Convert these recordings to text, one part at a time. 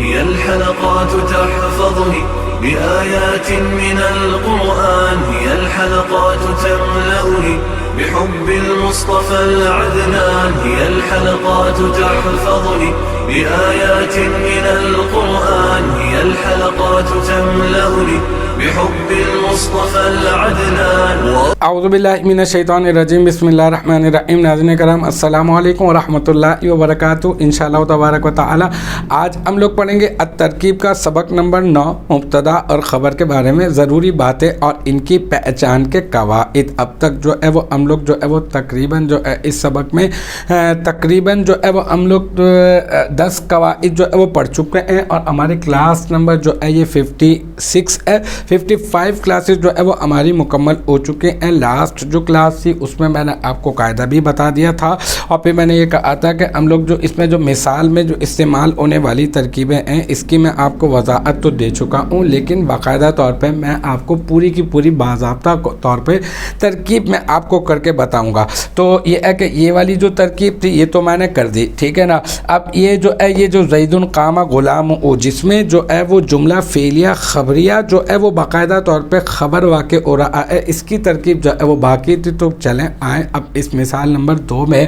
هي الحلقات تحفظني بآيات من القرآن، هي الحلقات تملأني بحب المصطفى العدنان، هي الحلقات تحفظني بآيات من القرآن، هي الحلقات تملأني بحب المصطفى العدنان. اعوذ باللہ من الشیطان الرجیم، بسم اللہ الرحمن الرحیم. ناظرین کرام السلام علیکم ورحمۃ اللہ وبرکاتہ. انشاءاللہ تبارک و تعالی آج ہم لوگ پڑھیں گے الترکیب کا سبق نمبر 9، مبتدا اور خبر کے بارے میں ضروری باتیں اور ان کی پہچان کے قواعد. اب تک جو ہے وہ ہم لوگ جو ہے وہ تقریباً جو ہے اس سبق میں تقریباً جو ہے وہ ہم لوگ 10 قواعد جو ہے وہ پڑھ چکے ہیں، اور ہماری کلاس نمبر جو ہے یہ 56 ہے. 55 کلاسز جو ہے وہ ہماری مکمل ہو چکے ہیں. لاسٹ جو کلاس تھی اس میں میں نے آپ کو قاعدہ بھی بتا دیا تھا، اور پھر میں نے یہ کہا تھا کہ ہم لوگ جو اس میں جو مثال میں جو استعمال ہونے والی ترکیبیں ہیں اس کی میں آپ کو وضاحت تو دے چکا ہوں، لیکن باقاعدہ طور پہ میں آپ کو پوری کی پوری باضابطہ طور پہ ترکیب میں آپ کو کر کے بتاؤں گا. تو یہ ہے کہ یہ والی جو ترکیب تھی یہ تو میں نے کر دی، ٹھیک ہے نا. اب یہ جو ہے یہ جو زید قام غلام ہو، جس میں جو ہے وہ جملہ فعلیہ خبریہ جو ہے وہ باقاعدہ طور پہ خبر واقع ہو رہا ہے، اس کی ترکیب جو ہے وہ باقی تھی. تو چلیں آئیں اب اس مثال نمبر 2 میں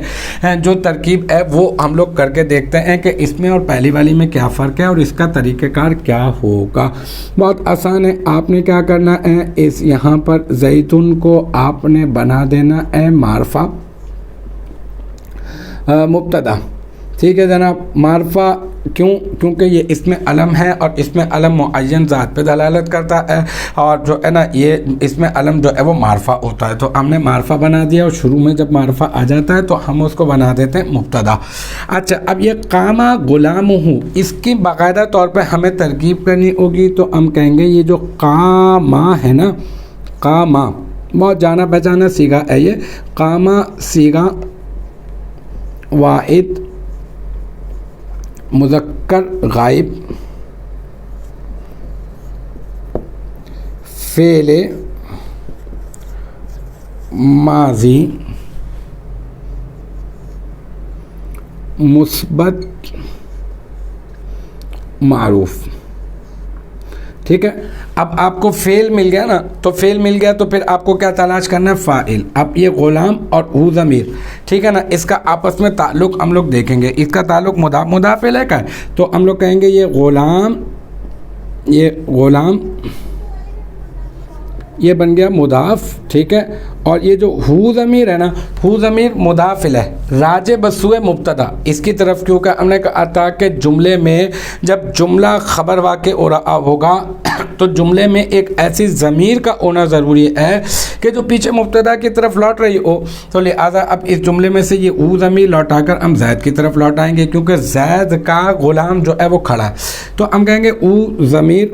جو ترکیب ہے وہ ہم لوگ کر کے دیکھتے ہیں کہ اس میں اور پہلی والی میں کیا فرق ہے اور اس کا طریقہ کار کیا ہوگا. بہت آسان ہے. آپ نے کیا کرنا ہے، اس یہاں پر زیتون کو آپ نے بنا دینا ہے معرفہ مبتدا، ٹھیک ہے جناب. معرفہ کیونکہ یہ اس میں علم ہے اور اس میں علم معین ذات پہ دلالت کرتا ہے، اور جو ہے نا یہ اس میں علم جو ہے وہ معرفہ ہوتا ہے. تو ہم نے معرفہ بنا دیا، اور شروع میں جب معرفہ آ جاتا ہے تو ہم اس کو بنا دیتے ہیں مبتدا. اچھا، اب یہ قام غلام ہوں، اس کی باقاعدہ طور پہ ہمیں ترکیب کرنی ہوگی. تو ہم کہیں گے یہ جو قام ہے نا، قام بہت جانا پہچانا صیغہ ہے. یہ قام صیغہ واحد مذکر غائب فعل ماضی مثبت معروف، ٹھیک ہے. اب آپ کو فعل مل گیا نا، تو فعل مل گیا تو پھر آپ کو کیا تلاش کرنا ہے، فاعل. اب یہ غلام اور ہو ضمیر، ٹھیک ہے نا، اس کا آپس میں تعلق ہم لوگ دیکھیں گے. اس کا تعلق مضاف الیہ کا ہے، تو ہم لوگ کہیں گے یہ غلام یہ بن گیا مضاف، ٹھیک ہے. اور یہ جو ہو ضمیر ہے نا، ہو ضمیر مضاف الیہ راجع بسوئے مبتدا، اس کی طرف کیونکہ ہم نے کہا تھا کہ جملے میں جب جملہ خبر واقع ہو رہا ہوگا تو جملے میں ایک ایسی ضمیر کا ہونا ضروری ہے کہ جو پیچھے مبتدا کی طرف لوٹ رہی ہو. تو لہٰذا اب اس جملے میں سے یہ او ضمیر لوٹا کر ہم زید کی طرف لوٹائیں گے، کیونکہ زید کا غلام جو ہے وہ کھڑا ہے. تو ہم کہیں گے او ضمیر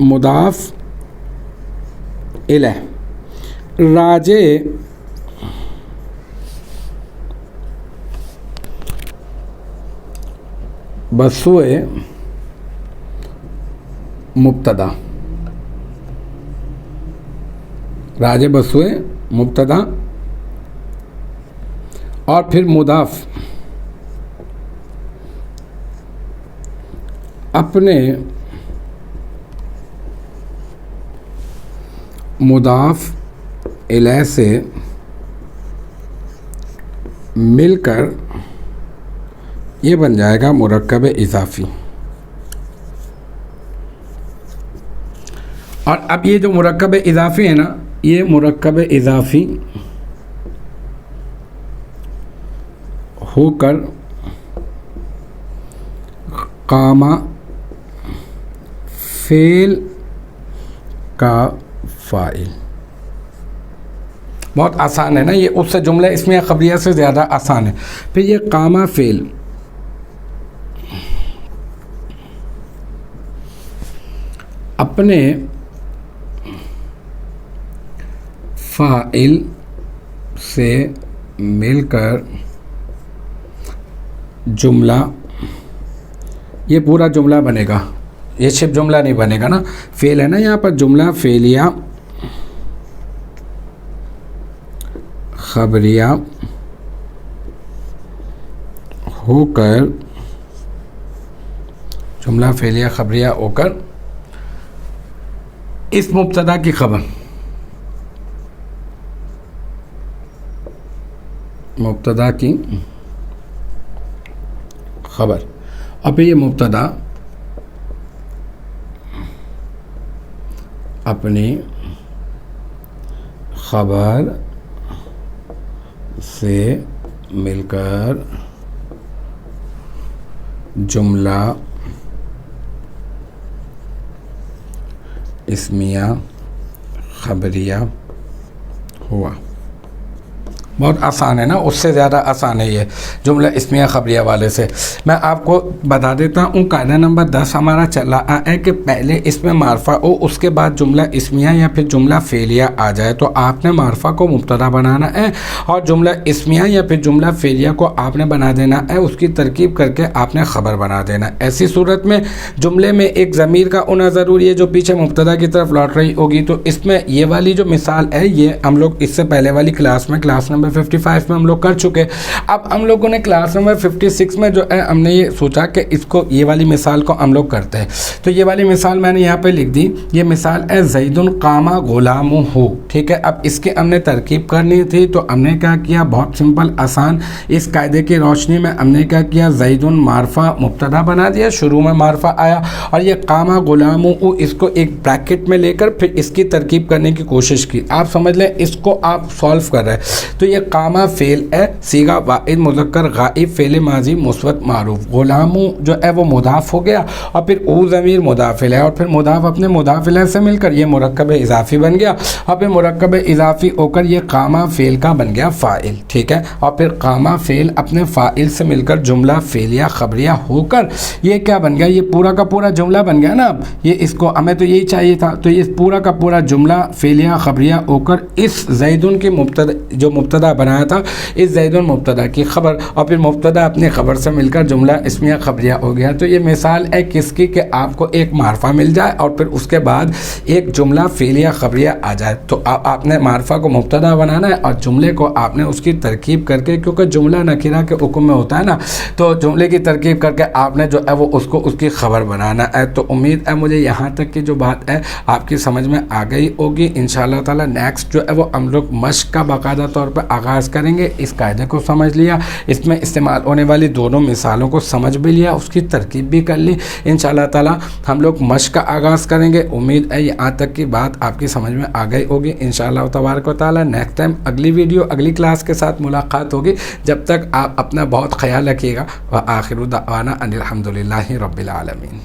مضاف الیہ راجع بسوئے مبتدا، راجع بسوئے مبتدا، اور پھر مضاف اپنے مضاف الیہ سے مل کر یہ بن جائے گا مرکب اضافی. اور اب یہ جو مرکب اضافی ہے نا، یہ مرکب اضافی ہو کر قام فعل کا فاعل. بہت آسان ہے نا یہ، اس سے جملہ اسمیہ خبریہ سے زیادہ آسان ہے. پھر یہ قام فعل اپنے فاعل سے مل کر جملہ، یہ پورا جملہ بنے گا، یہ صرف جملہ نہیں بنے گا نا، فعل ہے نا یہاں پر، جملہ فعلیہ خبریہ ہو کر جملہ فعلیہ خبریہ ہو کر اس مبتدا کی خبر، مبتدا کی خبر، اب یہ مبتدا اپنی خبر سے مل کر جملہ اسمیہ خبریہ ہوا۔ بہت آسان ہے نا، اس سے زیادہ آسان ہے یہ جملہ اسمیہ خبریہ والے سے۔ میں آپ کو بتا دیتا ہوں، قاعدہ نمبر 10 ہمارا چل رہا ہے کہ پہلے اس میں معرفہ ہو، اس کے بعد جملہ اسمیہ یا پھر جملہ فعلیہ آ جائے تو آپ نے معرفہ کو مبتدا بنانا ہے اور جملہ اسمیہ یا پھر جملہ فعلیہ کو آپ نے بنا دینا ہے، اس کی ترکیب کر کے آپ نے خبر بنا دینا ہے۔ ایسی صورت میں جملے میں ایک ضمیر کا ہونا ضروری ہے جو پیچھے مبتدا کی طرف لوٹ رہی ہوگی۔ تو اس میں یہ والی جو مثال ہے یہ ہم لوگ اس سے پہلے والی کلاس نمبر 55 میں ہم لوگ کر چکے۔ اب ہم لوگوں نے کلاس نمبر 56 میں جو ہے ہم نے یہ سوچا کہ اس کو یہ والی مثال کو ہم لوگ کرتے ہیں۔ تو یہ والی مثال میں نے یہاں پہ لکھ دی، یہ مثال ہے زید قام غلامہ، ٹھیک ہے۔ اب اس کی ہم نے ترکیب کرنی تھی تو ہم نے کیا کیا، بہت سمپل آسان، اس قاعدے کی روشنی میں ہم نے کیا کیا، زید معرفہ مبتدا بنا دیا، شروع میں معرفہ آیا اور یہ قام غلامہ اس کو ایک بریکٹ میں لے کر پھر اس کی ترکیب کرنے کی کوشش کی۔ آپ سمجھ لیں اس کو آپ سولف کر رہے ہیں تو یہ قام فعل ہے، صیغہ واحد مذکر غائب، فعل ماضی مثبت معروف، غلامو جو ہے وہ مضاف ہو گیا اور پھر او ضمیر مضاف ہے اور پھر مضاف اپنے مضاف الیہ سے مل کر یہ مرکب اضافی بن گیا اور پھر مرکب اضافی ہو کر یہ قامہ فعل کا بن گیا فاعل، ٹھیک ہے۔ اور پھر قامہ فعل اپنے فاعل سے مل کر جملہ فعلیہ خبریہ ہو کر یہ کیا بن گیا، یہ پورا کا پورا جملہ بن گیا نا۔ اب یہ اس کو ہمیں تو یہی چاہیے تھا، تو یہ پورا کا پورا جملہ فعلیہ خبریہ ہو کر اس زیدن کے مبتدا جو مبتدا بنایا تھا اس زید مبتدا کی خبر اور پھر مبتدا اپنی خبر سے مل کر جملہ اسمیہ خبریہ ہو گیا۔ تو یہ مثال ہے کس کی، کہ آپ کو ایک معرفہ مل جائے اور پھر اس کے بعد ایک جملہ فعلیہ خبریہ آ جائے تو آپ نے معرفہ کو مبتدا بنانا ہے اور جملے کو آپ نے اس کی ترکیب کر کے، کیونکہ جملہ نکرہ کے حکم میں ہوتا ہے نا، تو جملے کی ترکیب کر کے آپ نے جو ہے وہ اس کو اس کی خبر بنانا ہے۔ تو امید ہے مجھے یہاں تک کی جو بات ہے آپ کی سمجھ میں آ گئی ہوگی۔ انشاءاللہ تعالی نیکسٹ جو ہے وہ ہم لوگ مشق کا باقاعدہ طور پر آغاز کریں گے۔ اس قاعدے کو سمجھ لیا، اس میں استعمال ہونے والی دونوں مثالوں کو سمجھ بھی لیا، اس کی ترکیب بھی کر لی، انشاءاللہ تعالی ہم لوگ مشق کا آغاز کریں گے۔ امید ہے یہاں تک کی بات آپ کی سمجھ میں آ گئی ہوگی۔ انشاءاللہ تبارک و تعالی نیکسٹ ٹائم اگلی ویڈیو اگلی کلاس کے ساتھ ملاقات ہوگی۔ جب تک آپ اپنا بہت خیال رکھیے گا۔ وآخر دعوانا ان الحمدللہ رب العالمین۔